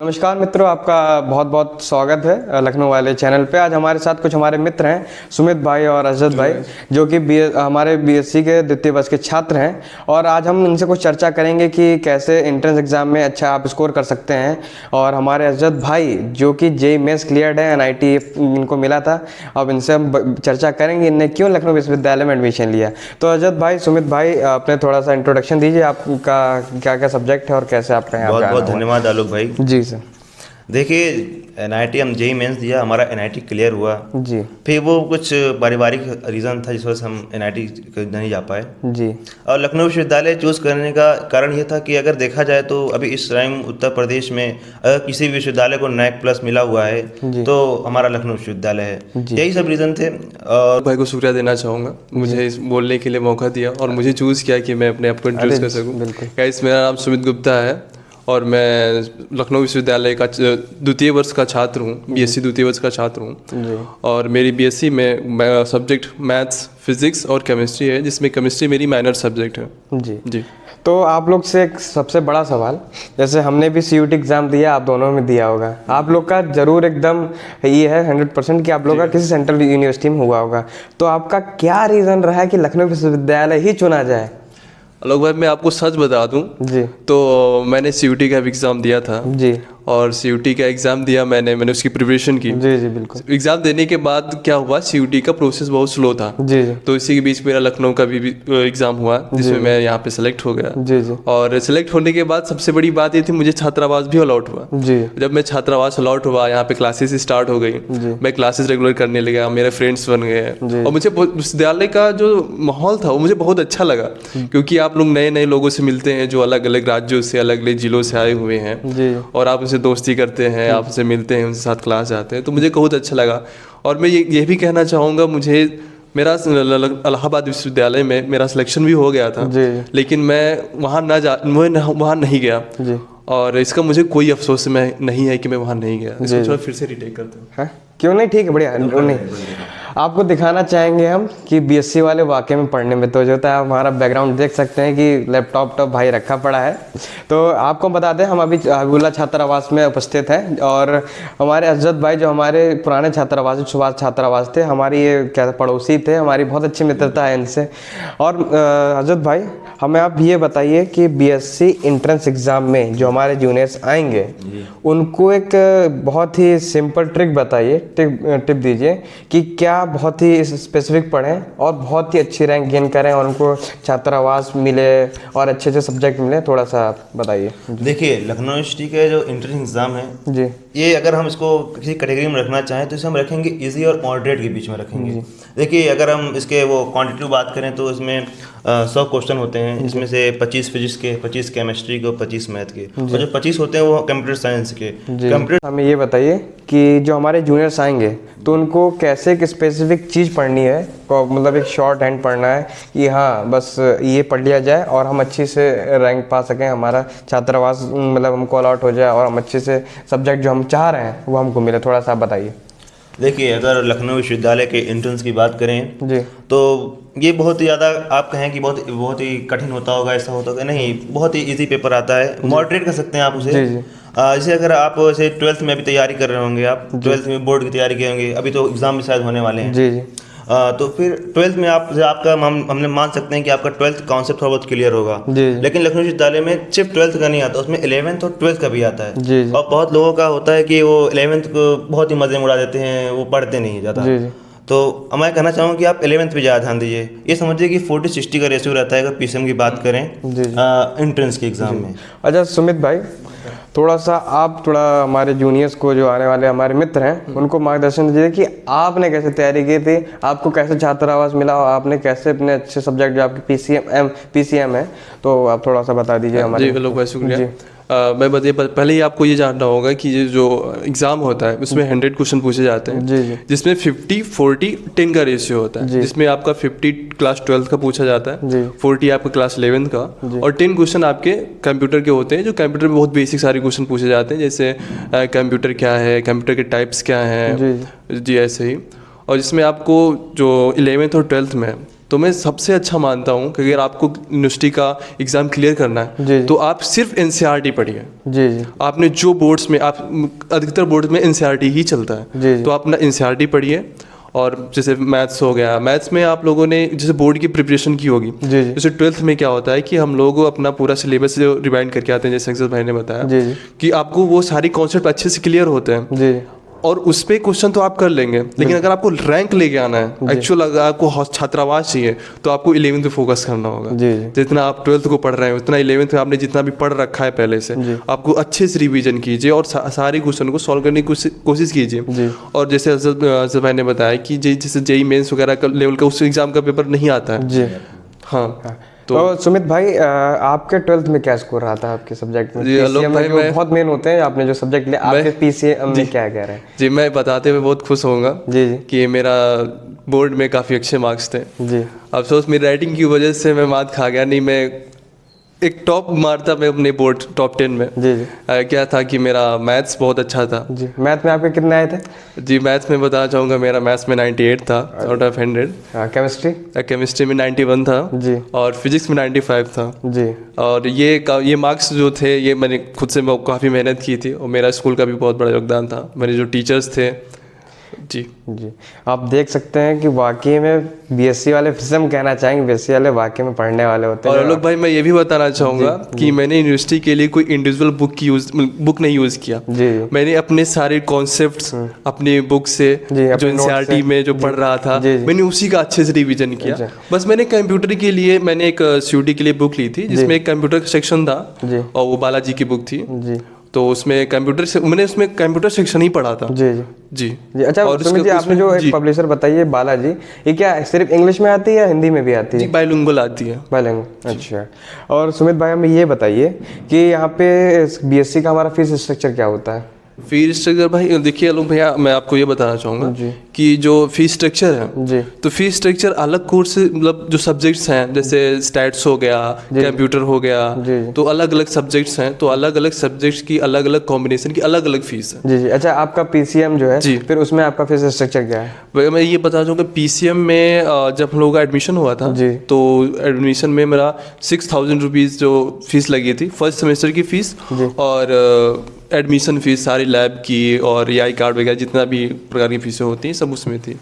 नमस्कार मित्रों, आपका बहुत बहुत स्वागत है लखनऊ वाले चैनल पे। आज हमारे साथ कुछ हमारे मित्र हैं, सुमित भाई और अजद भाई, जो कि हमारे बीएससी के द्वितीय वर्ष के छात्र हैं। और आज हम इनसे कुछ चर्चा करेंगे कि कैसे एंट्रेंस एग्जाम में अच्छा आप स्कोर कर सकते हैं। और हमारे अजद भाई जो कि जेईई मेंस क्लियर्ड है, एनआईटी इनको मिला था। अब इनसे हम चर्चा करेंगे इनने क्यों लखनऊ विश्वविद्यालय में एडमिशन लिया। तो अजद भाई, सुमित भाई, अपने थोड़ा सा इंट्रोडक्शन दीजिए, आपका क्या क्या सब्जेक्ट है और कैसे आपका यहाँ बहुत बहुत धन्यवाद आलोक भाई। जी सर। देखिए, एनआईटी हम जेईई मेंस दिया, हमारा एनआईटी क्लियर हुआ जी। फिर वो कुछ पारिवारिक रीज़न था जिस वजह से हम एनआईटी नहीं जा पाए जी। और लखनऊ विश्वविद्यालय चूज़ करने का कारण ये था कि अगर देखा जाए तो अभी इस टाइम उत्तर प्रदेश में अगर किसी विश्वविद्यालय को नैक प्लस मिला हुआ है तो हमारा लखनऊ विश्वविद्यालय है। यही सब रीज़न थे। और भाई को शुक्रिया देना चाहूँगा, मुझे इस बोलने के लिए मौका दिया और मुझे चूज़ किया कि मैं अपने आप को इंट्रोड्यूस कर सकूँ। गाइस, मेरा नाम सुमित गुप्ता है और मैं लखनऊ विश्वविद्यालय का द्वितीय वर्ष का छात्र हूँ, बीएससी द्वितीय वर्ष का छात्र हूँ। और मेरी बीएससी में सब्जेक्ट मैथ्स, फिजिक्स और केमिस्ट्री है, जिसमें केमिस्ट्री मेरी माइनर सब्जेक्ट है। जी जी। तो आप लोग से एक सबसे बड़ा सवाल, जैसे हमने भी सीयूटी एग्ज़ाम दिया, आप दोनों में दिया होगा, आप लोग का जरूर एकदम ये है 100% कि आप लोग का किसी सेंट्रल यूनिवर्सिटी में हुआ होगा। तो आपका क्या रीज़न रहा है कि लखनऊ विश्वविद्यालय ही चुना जाए? लोग भाई, मैं आपको सच बता दूं जी, तो मैंने सीयूटी का एग्ज़ाम दिया था। जी। और सीयूटी का एग्ज़ाम दिया मैंने उसकी प्रिपरेशन की। जी जी बिल्कुल। एग्ज़ाम देने के बाद क्या हुआ, सीयूटी का प्रोसेस बहुत स्लो था। जी जी। तो इसी के बीच मेरा लखनऊ का भी एग्ज़ाम हुआ, जिसमें मैं यहाँ पे सेलेक्ट हो गया। जी जी। और सेलेक्ट होने के बाद सबसे बड़ी बात ये थी, मुझे छात्रावास भी अलॉट हुआ। जी। जब मैं छात्रावास अलॉट हुआ, यहाँ पे क्लासेस स्टार्ट हो गई, मैं क्लासेस रेगुलर करने लगा, मेरे फ्रेंड्स बन गए और मुझे विश्वविद्यालय का जो माहौल था वो मुझे बहुत अच्छा लगा, क्योंकि आप लोग नए नए लोगों से मिलते हैं जो अलग अलग राज्यों से, अलग अलग जिलों से आए हुए हैं। जी। और आप उनसे दोस्ती करते हैं, आप उनसे मिलते हैं, उनके साथ क्लास जाते हैं, तो मुझे बहुत अच्छा लगा। और मैं ये भी कहना चाहूँगा, मुझे मेरा इलाहाबाद विश्वविद्यालय में मेरा सिलेक्शन भी हो गया था, लेकिन मैं वहाँ वहाँ नहीं गया। जी। और इसका मुझे कोई अफसोस नहीं है कि मैं वहाँ नहीं गया। इसको थोड़ा फिर से रिटेक करता हूँ। क्यों नहीं, ठीक है, बढ़िया। नहीं, आपको दिखाना चाहेंगे हम कि बीएससी वाले वाकई में पढ़ने में तो जो होता है। हमारा बैकग्राउंड देख सकते हैं कि लैपटॉप टॉप भाई रखा पड़ा है। तो आपको बता दें, हम अभी हबीबुल्लाह छात्रावास में उपस्थित हैं और हमारे अजद भाई जो हमारे पुराने छात्रावास, सुभाष छात्रावास थे, हमारी ये क्या पड़ोसी थे, हमारी बहुत अच्छी मित्रता है इनसे। और अजद भाई, हमें आप ये बताइए कि बीएससी एंट्रेंस एग्ज़ाम में जो हमारे जूनियर्स आएंगे उनको एक बहुत ही सिंपल ट्रिक बताइए, टिप दीजिए कि क्या बहुत ही स्पेसिफिक पढ़ें और बहुत ही अच्छी रैंक गेन करें और उनको छात्रावास मिले और अच्छे अच्छे सब्जेक्ट मिले। थोड़ा सा बताइए। देखिए, लखनऊ यूनिवर्सिटी का जो एंट्रेंस एग्ज़ाम है जी, ये अगर हम इसको किसी कैटेगरी में रखना चाहें तो इसे हम रखेंगे इजी और मॉडरेट के बीच में रखेंगे। देखिए, अगर हम इसके वो क्वांटिटेटिव बात करें तो इसमें 100 क्वेश्चन होते हैं, इसमें से 25 फिजिक्स के, 25 केमिस्ट्री के और 25 मैथ के, और जो 25 होते हैं वो कंप्यूटर साइंस के। हमें ये बताइए कि जो हमारे जूनियर्स आएंगे तो उनको कैसे एक स्पेसिफिक चीज़ पढ़नी है, मतलब एक शॉर्ट हैंड पढ़ना है कि हाँ बस ये पढ़ लिया जाए और हम अच्छी से रैंक पा सकें, हमारा छात्रावास मतलब हमको अलॉट हो जाए और हम अच्छे से सब्जेक्ट जो हम चाह रहे हैं वो हमको मिले। थोड़ा सा आप बताइए। देखिए, अगर लखनऊ विश्वविद्यालय के एंट्रेंस की बात करें जी, तो ये बहुत ही ज़्यादा आप कहें कि बहुत ही कठिन होता होगा, ऐसा होता होगा, नहीं, बहुत ही इजी पेपर आता है, मॉडरेट कर सकते हैं आप उसे। जैसे अगर आप जैसे 12th में अभी तैयारी कर रहे होंगे, आप 12th में बोर्ड की तैयारी करेंगे, अभी तो एग्ज़ाम भी शायद होने वाले हैं जी जी। तो फिर 12th में आपका हमने मान सकते हैं कि आपका 12th कॉन्सेप्ट थोड़ा बहुत क्लियर होगा। लेकिन लखनऊ विश्वविद्यालय में सिर्फ 12th का नहीं आता, उसमें 11th और 12th का भी आता है जी। और बहुत लोगों का होता है कि वो 11th को बहुत ही मजे में उड़ा देते हैं, वो पढ़ते नहीं ज़्यादा। तो मैं कहना चाहूँगा कि आप 11th पे ज़्यादा ध्यान दीजिए। ये समझिए कि 40-60 का रेशियो रहता है अगर पीसीएम की बात करें एंट्रेंस के एग्ज़ाम में। अच्छा सुमित भाई, थोड़ा सा आप हमारे जूनियर्स को, जो आने वाले हमारे मित्र हैं, उनको मार्गदर्शन दीजिए कि आपने कैसे तैयारी की थी, आपको कैसे छात्रावास मिला और आपने कैसे अपने अच्छे सब्जेक्ट जो आपके पीसीएम है, तो आप थोड़ा सा बता दीजिए हमारे। जी, बहुत शुक्रिया। मैं बताइए, पहले ही आपको ये जानना होगा कि ये जो एग्ज़ाम होता है उसमें 100 क्वेश्चन पूछे जाते हैं जी। जिसमें 50-40-10 का रेशियो होता है, जिसमें आपका 50 क्लास 12th का पूछा जाता है, 40 आपका क्लास 11th का और 10 क्वेश्चन आपके कंप्यूटर के होते हैं, जो कंप्यूटर में बहुत बेसिक सारे क्वेश्चन पूछे जाते हैं, जैसे कंप्यूटर क्या है, कंप्यूटर के टाइप्स क्या हैं जी, ऐसे ही। और जिसमें आपको जो 11th और 12th में तो मैं सबसे अच्छा मानता हूँ कि अगर आपको यूनिवर्सिटी का एग्ज़ाम क्लियर करना है तो आप सिर्फ एनसीईआरटी पढ़िए। जी जी। आपने जो बोर्ड्स में आप अधिकतर बोर्ड्स में एनसीईआरटी ही चलता है, जी जी। तो आप अपना एनसीईआरटी पढ़िए। और जैसे मैथ्स हो गया, मैथ्स में आप लोगों ने जैसे बोर्ड की प्रिपरेशन की होगी, जी जी। जैसे 12th में क्या होता है कि हम लोग अपना पूरा सिलेबस जो रिवाइंड करके आते हैं, जैसे अक्षत भाई ने बताया जी जी। कि आपको वो सारी कॉन्सेप्ट अच्छे से क्लियर होते हैं जी। और उस पे क्वेश्चन तो आप कर लेंगे, लेकिन अगर आपको रैंक लेके आना है, एक्चुअल अगर आपको छात्रावास चाहिए, तो आपको 11th पे फोकस करना होगा। जी जी। जितना आप 12th को पढ़ रहे हैं उतना 11th में आपने जितना भी पढ़ रखा है पहले से, आपको अच्छे से रिवीजन कीजिए और सारे क्वेश्चन को सॉल्व करने की कोशिश कीजिए। और जैसे अजहर भाई ने बताया कि जैसे जेई मेंस वगैरह का लेवल का उस एग्जाम का पेपर नहीं आता है। जी हाँ। तो सुमित भाई, आपके 12th में क्या स्कोर रहा था आपके सब्जेक्ट में? जी आलोक भाई, मैं बहुत मेन होते हैं, आपने जो सब्जेक्ट लिया, आपके पीसीएम में क्या कह रहे हैं? जी मैं बताते हुए बहुत खुश होऊंगा जी जी कि मेरा बोर्ड में काफ़ी अच्छे मार्क्स थे। जी। अफसोस मेरी राइटिंग की वजह से मैं मात खा गया, नहीं मैं एक टॉप मारता मैं अपने बोर्ड टॉप 10 में। जी जी। क्या था कि मेरा मैथ्स बहुत अच्छा था। जी। मैथ में आपके कितने आए थे? जी मैथ्स में बताना चाहूँगा, मेरा मैथ्स में 98 था आउट ऑफ 100। केमिस्ट्री? केमिस्ट्री में 91 था जी। और फिजिक्स में 95 था। जी। और ये मार्क्स जो थे ये मैंने खुद से काफ़ी मेहनत की थी और मेरा स्कूल का भी बहुत बड़ा योगदान था, मेरे जो टीचर्स थे। जी जी। आप देख सकते हैं कि वाकई में बीएससी वाले, फिर से हम कहना चाहेंगे बीएससी वाले वाकई में पढ़ने वाले होते हैं। और आलोक भाई मैं ये भी बताना चाहूँगा कि मैंने यूनिवर्सिटी के लिए कोई इंडिविजुअल बुक नहीं यूज़ किया। जी। मैंने अपने सारे कॉन्सेप्ट्स अपनी बुक से जो एनसीईआरटी में जो पढ़ रहा था, मैंने उसी का अच्छे से रिवीजन किया। बस मैंने कंप्यूटर के लिए मैंने एक सीयूटी के लिए बुक ली थी जिसमें एक कंप्यूटर सेक्शन था और वो बालाजी की बुक थी। जी। तो उसमें मैंने उसमें कंप्यूटर सेक्शन ही पढ़ा था। जी जी जी जी। अच्छा सुमित जी, आपने जो एक पब्लिशर बताई है बालाजी, ये क्या सिर्फ इंग्लिश में आती है या हिंदी में भी आती है? जी बाइलिंगुअल आती है। बाइलिंगुअल, अच्छा। और सुमित भाई हमें ये बताइए कि यहाँ पे बीएससी का हमारा फीस स्ट्रक्चर क्या होता है? फीस स्ट्रक्चर भाई देखिए आलोक भैया, मैं आपको ये बताना चाहूँगा कि जो फीस स्ट्रक्चर है जी, तो फीस स्ट्रक्चर अलग कोर्स से मतलब जो सब्जेक्ट्स हैं जैसे स्टैट्स हो गया, कंप्यूटर हो गया, तो अलग अलग सब्जेक्ट्स हैं, तो अलग अलग सब्जेक्ट्स की अलग अलग कॉम्बिनेशन की अलग अलग फीस है। जी जी। अच्छा, आपका पीसीएम जो है जी, फिर उसमें आपका फीस स्ट्रक्चर क्या है? मैं ये बताना चाहूँगा पीसीएम में जब हम लोगों का एडमिशन हुआ था जी, तो एडमिशन में मेरा 6000 रुपीज़ जो फीस लगी थी फर्स्ट सेमेस्टर की फीस, और एडमिशन फीस सारी लैब की और EI कार्ड वगैरह जितना भी प्रकार की फीसें होती हैं सब उसमें थी।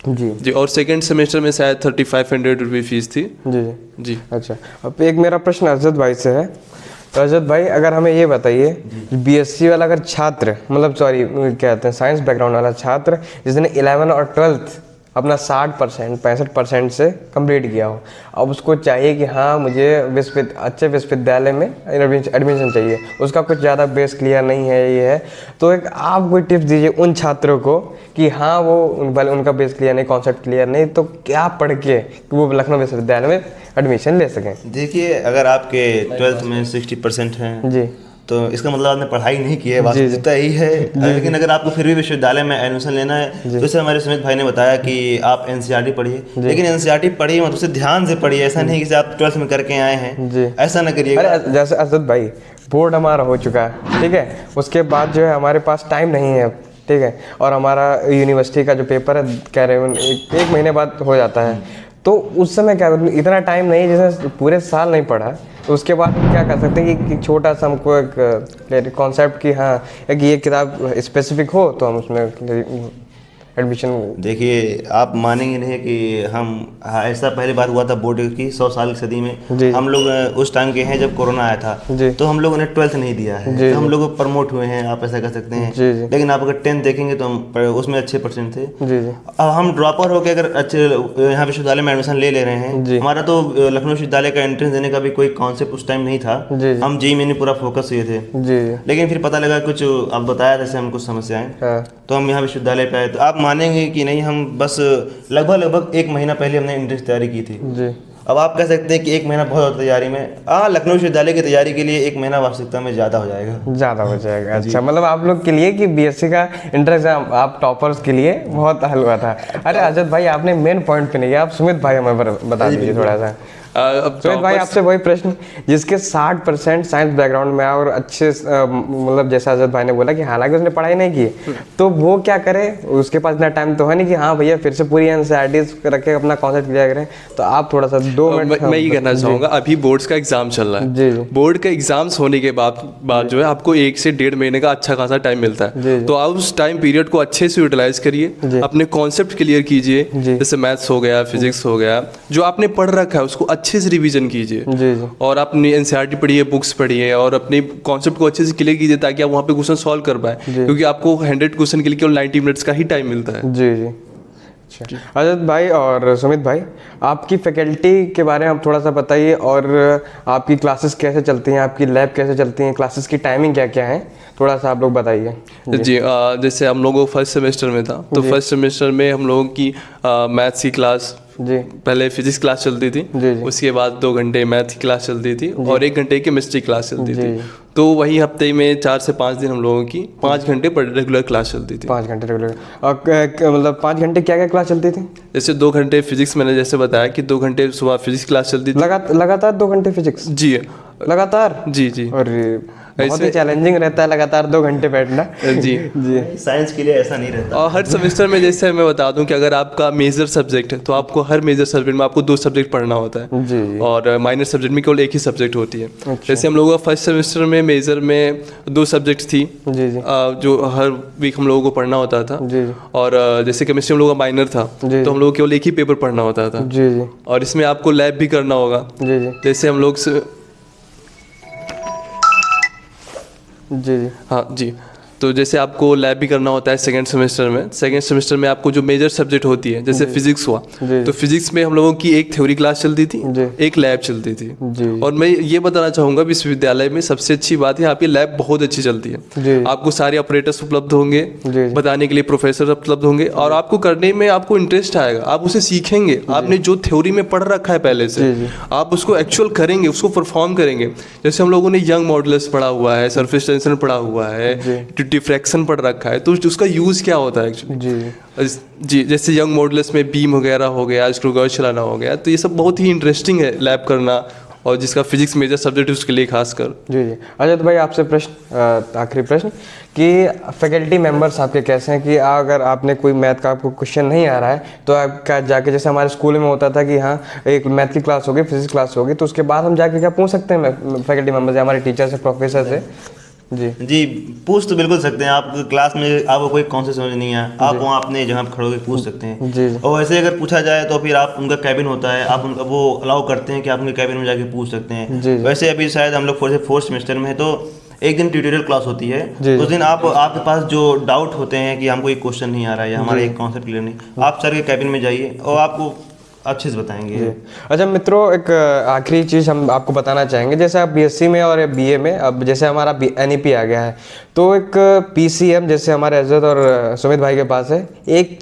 जी जी। और सेकंड सेमेस्टर में शायद 3500 रुपये फीस थी। जी जी। अच्छा, अब एक मेरा प्रश्न अरशद भाई से है। तो अरशद भाई, अगर हमें ये बताइए बीएससी वाला अगर छात्र, मतलब सॉरी क्या कहते हैं, साइंस बैकग्राउंड वाला छात्र जिसने 11 और 12th अपना 60% 65% से कंप्लीट किया हो, अब उसको चाहिए कि हाँ मुझे अच्छे विश्वविद्यालय में एडमिशन चाहिए, उसका कुछ ज़्यादा बेस क्लियर नहीं है, ये है, तो एक आप कोई टिप्स दीजिए उन छात्रों को कि हाँ वो भले उनका बेस क्लियर नहीं, कॉन्सेप्ट क्लियर नहीं, तो क्या पढ़ के कि वो लखनऊ विश्वविद्यालय में एडमिशन ले सकें? देखिए, अगर आपके 12th में 60% हैं जी, तो इसका मतलब आपने पढ़ाई नहीं की है, वास्तविकता यही है। लेकिन अगर आपको फिर भी विश्वविद्यालय में एडमिशन लेना है तो जैसे हमारे सुमित भाई ने बताया कि आप एनसीईआरटी पढ़िए, लेकिन एनसीईआरटी पढ़िए मत उसे ध्यान से पढ़िए, ऐसा नहीं कि आप 12th में करके आए हैं, ऐसा ना करिएगा। अरे जैसे अरशद भाई, बोर्ड हमारा हो चुका है, ठीक है, उसके बाद जो है हमारे पास टाइम नहीं है, ठीक है, और हमारा यूनिवर्सिटी का जो पेपर है कह रहे हैं एक महीने बाद हो जाता है, तो उस समय क्या इतना टाइम नहीं जिसने पूरे साल नहीं पढ़ा, तो उसके बाद हम क्या कर सकते हैं कि छोटा सा हमको एक कॉन्सेप्ट की हाँ कि ये किताब स्पेसिफिक हो तो हम उसमें एडमिशन। देखिए, आप मानेंगे नहीं कि ऐसा पहली बार हुआ था बोर्ड की 100 साल की सदी में। हम लोग उस टाइम के हैं जब कोरोना आया था, तो हम लोगों ने 12th नहीं दिया है, तो हम लोग प्रमोट हुए हैं, आप ऐसा कह सकते हैं। लेकिन आप अगर 10th देखेंगे तो हम उसमें अच्छे परसेंट थे। अब हम ड्रॉपर होकर अगर अच्छे यहाँ विश्वविद्यालय में एडमिशन ले रहे हैं, हमारा तो लखनऊ विश्वविद्यालय का एंट्रेंस देने का भी कोई कॉन्सेप्ट उस टाइम नहीं था, हम जेईई में पूरा फोकस हुए थे। लेकिन फिर पता लगा कुछ, आप बताया जैसे हम कुछ समस्याएं, तो हम यहाँ विश्वविद्यालय पे आए। तो आप मानेंगे कि नहीं, हम बस लगभग 1 महीना पहले हमने एंट्रेंस तैयारी की थी। अब आप कह सकते हैं कि 1 महीना बहुत तैयारी में, लखनऊ विश्वविद्यालय की तैयारी के लिए 1 महीना वास्तविकता में ज़्यादा हो जाएगा। अच्छा, मतलब आप लोग के लिए कि बीएससी का एंट्रेंस आप टॉपर्स के लिए बहुत हल हुआ था। अरे अजद भाई, आपने मेन पॉइंट पे नहीं गया, आप सुमित भाई हमें बता दीजिए थोड़ा सा। सुमित भाई आपसे वही प्रश्न, जिसके 60% साइंस बैकग्राउंड में है और अच्छे मतलब जैसा अजद भाई ने बोला कि हालांकि उसने पढ़ाई नहीं की, तो वो क्या करे, उसके पास इतना टाइम तो है नहीं कि हाँ भैया फिर से पूरी एनसीईआरटीज रखे अपना कॉन्सेप्ट क्लियर करें। तो आप थोड़ा सा 2 मिनट मैं ये कहना चाहूँगा, अभी बोर्ड्स का एग्जाम चल रहा है। जी जी। बोर्ड का एग्जाम्स होने के बाद जो है आपको 1 से 1.5 महीने का अच्छा खासा टाइम मिलता है। तो आप उस टाइम पीरियड को अच्छे से यूटिलाइज करिए, अपने कॉन्सेप्ट क्लियर कीजिए, जैसे मैथ्स हो गया, फिजिक्स हो गया, जो आपने पढ़ रखा है उसको अच्छे से रिवीजन कीजिए और अपनी एनसीईआरटी पढ़िए, बुक्स पढ़िए और अपने कॉन्सेप्ट को अच्छे से क्लियर कीजिए ताकि आप वहाँ पे क्वेश्चन सॉल्व कर पाए, क्योंकि आपको 100 क्वेश्चन के लिए केवल 90 मिनट्स का ही टाइम मिलता है। जी जी। अच्छा अजद भाई और सुमित भाई, आपकी फैकल्टी के बारे में आप थोड़ा सा बताइए और आपकी क्लासेस कैसे चलती हैं, आपकी लैब कैसे चलती हैं, क्लासेस की टाइमिंग क्या क्या है, थोड़ा सा आप लोग बताइए। जी जैसे हम लोगों को फर्स्ट सेमेस्टर में था, तो फर्स्ट सेमेस्टर में हम लोगों की मैथ्स की क्लास, जी पहले फिजिक्स क्लास चलती थी, उसके बाद 2 घंटे मैथ की क्लास चलती थी और 1 घंटे केमिस्ट्री क्लास चलती थी। तो वही हफ्ते में 4 से 5 दिन हम लोगों की 5 घंटे पर रेगुलर क्लास चलती थी। 5 घंटे रेगुलर। और मतलब 5 घंटे क्या क्या क्लास चलती थी? जैसे 2 घंटे फिजिक्स, मैंने जैसे बताया कि 2 घंटे सुबह फिजिक्स क्लास चलती थी। लगातार 2 घंटे फिजिक्स? जी लगातार? जी जी। और बहुत ही चैलेंजिंग रहता है लगातार 2 घंटे बैठना। जी जी। साइंस के लिए ऐसा नहीं रहता। और हर सेमेस्टर में जैसे मैं बता दूं कि अगर आपका मेजर सब्जेक्ट है तो आपको हर मेजर सब्जेक्ट में आपको 2 सब्जेक्ट पढ़ना होता है। जी। और माइनर सब्जेक्ट में केवल 1 ही सब्जेक्ट होती है। अच्छा। जैसे हम लोगों का फर्स्ट सेमेस्टर में मेजर में 2 सब्जेक्ट थी, जी जी, जो हर वीक हम लोगों को पढ़ना होता था। जी। और जैसे केमिस्ट्री हम लोगों का माइनर था, तो हम लोग केवल 1 ही पेपर पढ़ना होता था। जी जी। और इसमें आपको लैब भी करना होगा। जी जी। जैसे हम लोग जी हाँ जी, तो जैसे आपको लैब भी करना होता है सेकेंड सेमेस्टर में आपको जो मेजर सब्जेक्ट होती है, जैसे फिजिक्स हुआ, तो फिजिक्स में हम लोगों की 1 थ्योरी क्लास चलती थी, 1 लैब चलती थी। और मैं ये बताना चाहूँगा विश्वविद्यालय में सबसे अच्छी बात है यहाँ पे लैब बहुत अच्छी चलती है। आपको सारे ऑपरेटर्स उपलब्ध होंगे, बताने के लिए प्रोफेसर उपलब्ध होंगे और आपको करने में आपको इंटरेस्ट आएगा, आप उसे सीखेंगे। आपने जो थ्योरी में पढ़ रखा है पहले से, आप उसको एक्चुअल करेंगे, उसको परफॉर्म करेंगे। जैसे हम लोगों ने यंग मॉडुलस पढ़ा हुआ है, सरफेस टेंशन पढ़ा हुआ है, डिफ्रैक्शन पढ़ रखा है, तो उसका यूज़ क्या होता है एक्चुअली। जी, जैसे यंग मॉडुलस में बीम वगैरह हो गया, स्क्रू गॉज चलाना हो गया, तो ये सब बहुत ही इंटरेस्टिंग है लैब करना, और जिसका फिजिक्स मेजर सब्जेक्ट है उसके लिए खासकर। जी जी। अजय भाई आपसे प्रश्न, आखिरी प्रश्न कि फैकल्टी मेंबर्स आपके कैसे हैं कि अगर आपने कोई मैथ का आपको क्वेश्चन नहीं आ रहा है तो आप क्या जाके, जैसे हमारे स्कूल में होता था कि हाँ एक मैथ की क्लास होगी, फिजिक्स क्लास होगी, तो उसके बाद हम जाके क्या पूछ सकते हैं फैकल्टी मेंबर से, हमारे टीचर से, प्रोफेसर से? जी पूछ तो बिल्कुल सकते हैं। आप क्लास में आपको कोई कॉन्सेप्ट समझ नहीं है, आप वहाँ अपने जगह पर खड़े होकर पूछ सकते हैं। जी। और वैसे अगर पूछा जाए तो फिर आप, उनका कैबिन होता है, आप उनका वो अलाउ करते हैं कि आप उनके कैबिन में जाके पूछ सकते हैं। जी। वैसे अभी शायद हम लोग 4th सेमेस्टर में है, तो एक दिन ट्यूटोरियल क्लास होती है, उस दिन आपके पास जो डाउट होते हैं कि हमको एक क्वेश्चन नहीं आ रहा है या हमारा एक कॉन्सेप्ट क्लियर नहीं, आप सर के कैबिन में जाइए और आपको अच्छे से बताएंगे। अच्छा मित्रों, एक आखिरी चीज़ हम आपको बताना चाहेंगे, जैसे आप बीएससी में और बीए में, अब जैसे हमारा एनईपी आ गया है, तो एक पीसीएम जैसे हमारे अजद और सुमित भाई के पास है, एक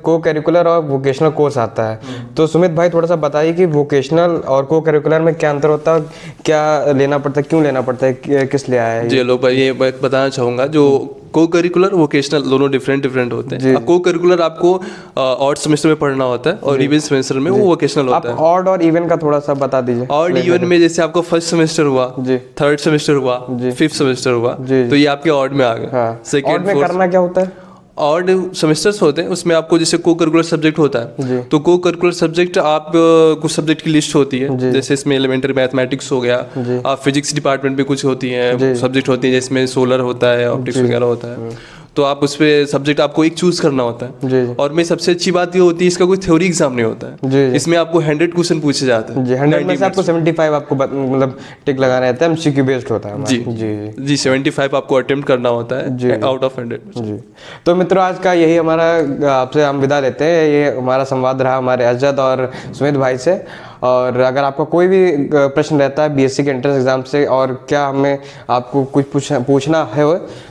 को करिकुलर और वोकेशनल कोर्स आता है। तो सुमित भाई थोड़ा सा बताइए कि वोकेशनल और को करिकुलर में क्या अंतर होता है, क्या लेना पड़ता है, क्यों लेना पड़ता है, किस लिए आया है? जी लोग भाई, ये बताना चाहूँगा, जो को करिकुलर वोकेशनल दोनों डिफरेंट होते हैं। को करिकुलर आपको ऑड सेमेस्टर में पढ़ना होता है और इवन सेमेस्टर में वो वोकेशनल होता है। आप ऑड और इवन का थोड़ा सा बता दीजिए। ऑड इवन में जैसे आपका फर्स्ट सेमेस्टर हुआ, 3rd सेमेस्टर हुआ, 5th सेमेस्टर हुआ, तो ये आपके ऑड में आ गए। सेकंड में करना क्या होता है? ऑड सेमेस्टर्स होते हैं, उसमें आपको जैसे को करिकुलर सब्जेक्ट होता है, तो को करिकुलर सब्जेक्ट आप कुछ सब्जेक्ट की लिस्ट होती है, जैसे इसमें एलिमेंट्री मैथमेटिक्स हो गया, आप फिजिक्स डिपार्टमेंट में कुछ होती है सब्जेक्ट होती है, जिसमें सोलर होता है, ऑप्टिक्स वगैरह होता है, तो आप उस पे सब्जेक्ट आपको एक चूज करना होता है। और में सबसे अच्छी बात ये होती है, इसका कोई थ्योरी एग्जाम नहीं होता है, इसमें आपको 100 क्वेश्चन पूछे जाते हैं। 100 में से आपको 75 आपको मतलब टिक लगाना रहता है, एमसीक्यू बेस्ड होता है। जी 75 आपको अटेम्प्ट करना होता है आउट ऑफ 100। जी। तो मित्रों, आज का यही हमारा, आपसे हम विदा लेते हैं। ये हमारा संवाद रहा हमारे अजद और सुमित भाई से। और अगर आपका कोई भी प्रश्न रहता है बीएससी के एंट्रेंस एग्जाम से, और क्या हमें आपको कुछ पूछना है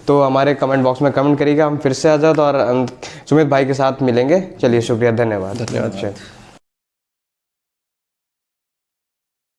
तो हमारे कमेंट बॉक्स में कमेंट करिएगा। हम फिर से अजद और सुमित भाई के साथ मिलेंगे। चलिए, शुक्रिया, धन्यवाद।